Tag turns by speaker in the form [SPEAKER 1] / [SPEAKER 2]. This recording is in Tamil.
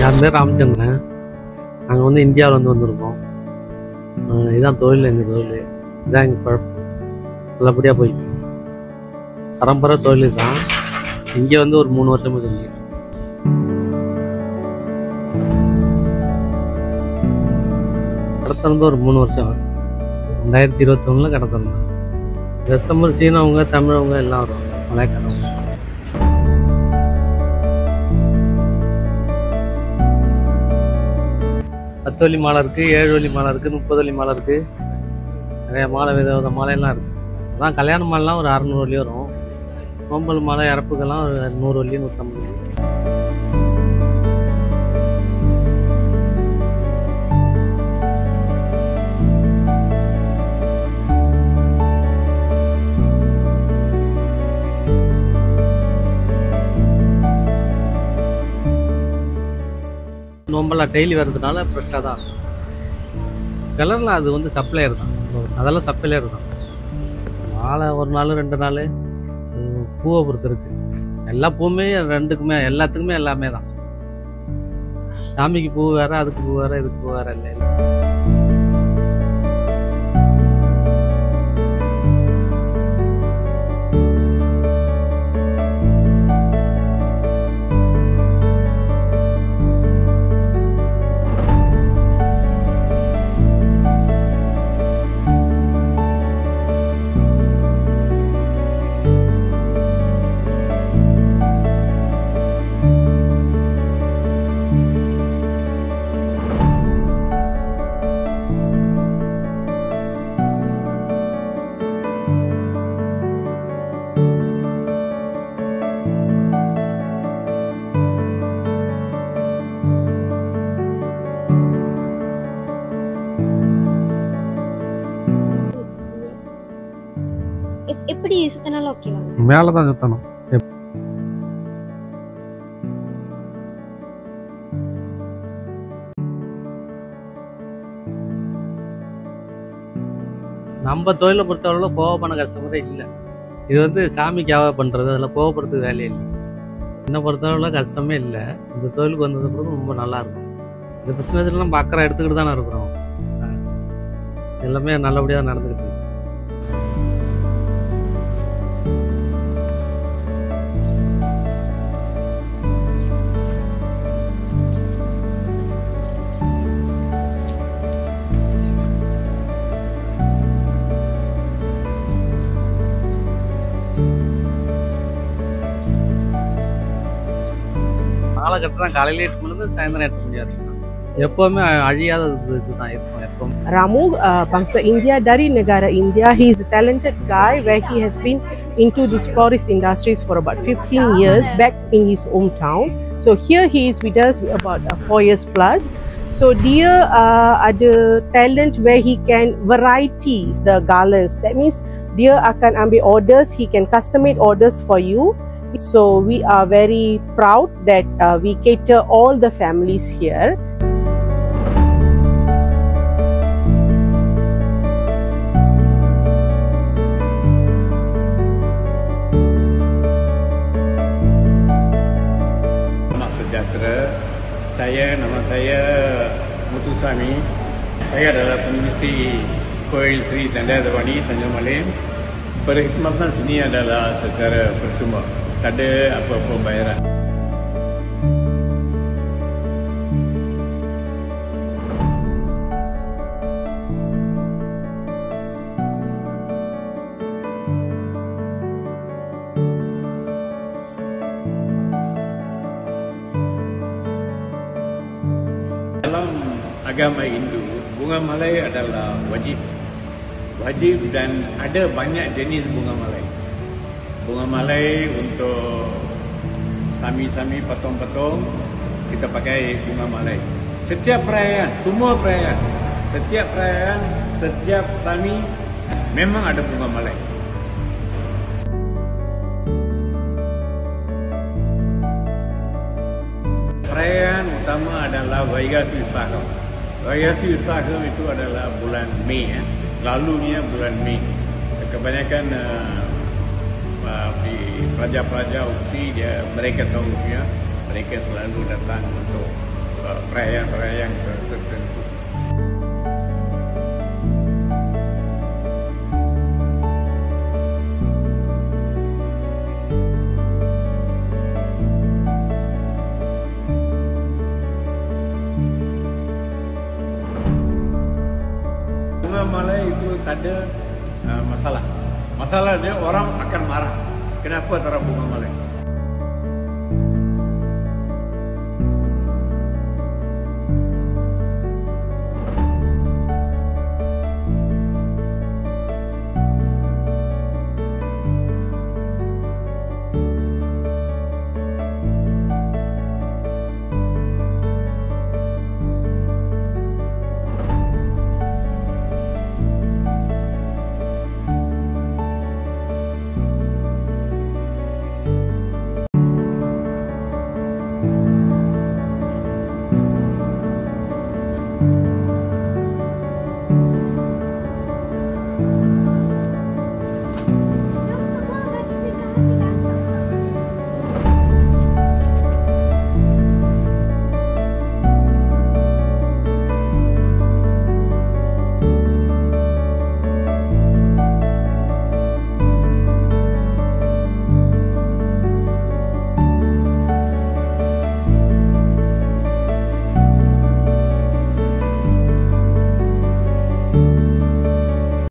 [SPEAKER 1] என் பேர் ராமச்சந்திரன். நாங்கள் வந்து இந்தியாவில் வந்திருக்கோம். இதுதான் தொழில், எங்கள் தொழில் இதுதான் எங்கள் பழப்பு. நல்லபடியாக போயிட்டு பரம்பரை தொழில் தான். இங்கே வந்து ஒரு 3 வருஷம் செஞ்சு கடை திறந்து ஒரு 3 வருஷம். 2021 கடை திறந்தேன். கஸ்டமர் சீனவங்க, தமிழவங்க எல்லாம் வருவாங்க. மலைக்காரவங்க. பத்து வழி மாலை இருக்குது, 7 வழி மாலை இருக்குது, 30 வழி மாலை இருக்குது. நிறைய மாலை, வித மாலையெல்லாம் இருக்குது. அதான் கல்யாண மாலைலாம் ஒரு 600 வழி வரும். நோம்பல் மாலை இறப்புக்கெல்லாம் ஒரு 100 வழி, 150 வழி. நோம்பெல்லாம் டெய்லி வர்றதுனால ஃப்ரெஷ்ஷாக தான் இருக்கும். கலரில் அது வந்து சப்ளையர் தான், அதெல்லாம் சப்ளையர் தான். மாலை ஒரு நாள் 2 நாள் பூவை பொறுத்து இருக்குது. எல்லா பூவுமே ரெண்டுக்குமே எல்லாத்துக்குமே எல்லாமே தான். சாமிக்கு பூ வேறு, அதுக்கு பூ வேறு, இதுக்கு பூ வேறு இல்லை.
[SPEAKER 2] எப்படி சுத்தனால ஓகேவா?
[SPEAKER 1] மேலே தான் சுத்தணும். நம்ம தொழிலை பொறுத்தவரை கோவப்பட கஷ்டமே இல்லை. இது வந்து சாமிக்காக பண்ணுறது, அதில் கோவப்படுறதுக்கு வேலையே இல்லை. என்னை பொறுத்தவரை கஷ்டமே இல்லை. இந்த தொழிலுக்கு வந்தது பிறகு ரொம்ப நல்லாயிருக்கும். இந்த பிஸ்னஸ்லாம் பார்க்குற எடுத்துக்கிட்டு தானே இருக்கிறோம். எல்லாமே நல்லபடியாக நடந்துக்கிட்டு. மாலை கட்டுறேன் காலையில 8 மணிலேருந்து சாயந்தரம் 8 மணி வரைக்கும். எப்பவுமே அழியாத இதுதான் இருக்கும் எப்பவும்.
[SPEAKER 3] Ramu, bangsa India dari negara India. He is a talented guy where he has been into this florist industries for about 15 years back in his hometown. So here he is with us about 4 years plus. So dia ada talent where he can varieties the garlands. That means dia akan ambil orders, he can custom-made orders for you. So we are very proud that we cater all the families here.
[SPEAKER 4] Sejahtera. Nama saya Muthuswamy. Saya adalah pengisi Koil Sri Tandayathavani Tanjung Malim. Perkhidmatan sini adalah secara percuma. Tak ada apa-apa bayaran. Dalam agama Hindu, bunga malai adalah wajib. Wajib dan ada banyak jenis bunga malai. Bunga malai untuk sami-sami patong-patong, kita pakai bunga malai. Setiap perayaan, semua perayaan, setiap perayaan, setiap sami memang ada bunga malai. Perayaan utama adalah Vaigasi Visaha. Vaigasi Visaha itu adalah bulan Mei. Lalunya bulan Mei. Kebanyakan pelajar-pelajar uksi mereka tahu ya, mereka selalu datang untuk perayaan-perayaan tertentu. Bunga Malai itu tak ada masalah. Masalah dia orang akan marah. Kenapa tak ada bunga Malai?